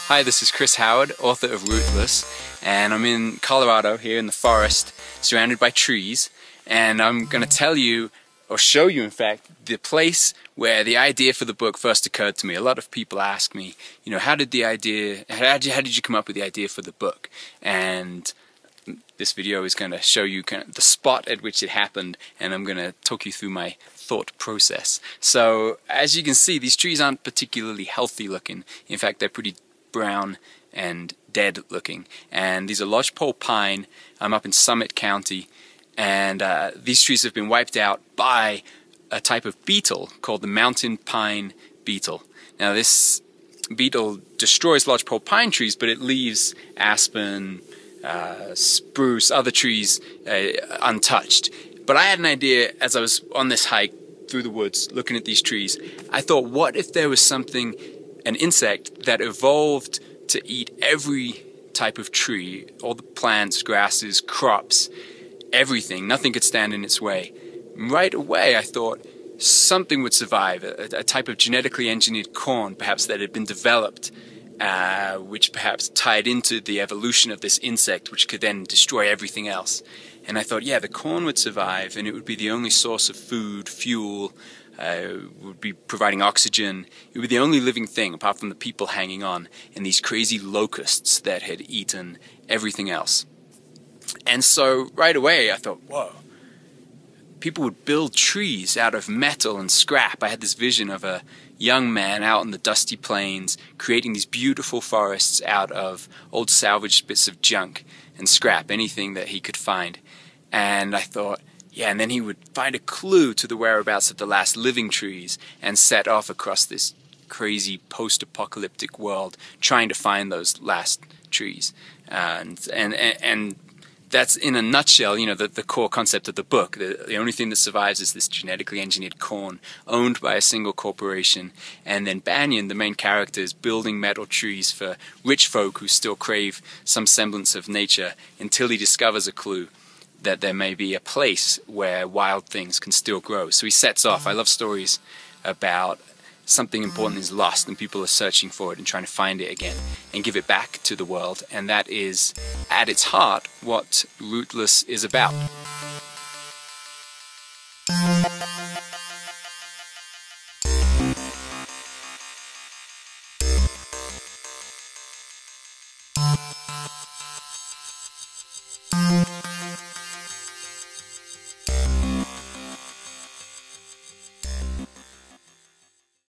Hi, this is Chris Howard, author of Rootless, and I'm in Colorado, here in the forest, surrounded by trees, and I'm going to tell you, or show you in fact, the place where the idea for the book first occurred to me. A lot of people ask me, you know, how did you come up with the idea for the book? And this video is going to show you kind of the spot at which it happened, and I'm going to talk you through my thought process. So, as you can see, these trees aren't particularly healthy looking. In fact, they're pretty brown and dead looking. And these are lodgepole pine. I'm up in Summit County, and these trees have been wiped out by a type of beetle called the mountain pine beetle. Now, this beetle destroys lodgepole pine trees, but it leaves aspen, spruce, other trees untouched. But I had an idea as I was on this hike through the woods looking at these trees. I thought, what if there was something, an insect that evolved to eat every type of tree, all the plants, grasses, crops, everything, nothing could stand in its way. Right away I thought something would survive, a type of genetically engineered corn perhaps that had been developed, which perhaps tied into the evolution of this insect, which could then destroy everything else. And I thought, yeah, the corn would survive, and it would be the only source of food, fuel, would be providing oxygen. It would be the only living thing, apart from the people hanging on, and these crazy locusts that had eaten everything else. And so, right away, I thought, whoa, people would build trees out of metal and scrap. I had this vision of a young man out in the dusty plains creating these beautiful forests out of old salvaged bits of junk and scrap, anything that he could find. And I thought, yeah, and then he would find a clue to the whereabouts of the last living trees and set off across this crazy post-apocalyptic world trying to find those last trees. And that's, in a nutshell, you know, the core concept of the book. The only thing that survives is this genetically engineered corn owned by a single corporation. And then Banyan, the main character, is building metal trees for rich folk who still crave some semblance of nature until he discovers a clue that there may be a place where wild things can still grow. So he sets off. I love stories about something important is lost and people are searching for it and trying to find it again and give it back to the world. And that is, at its heart, what Rootless is about.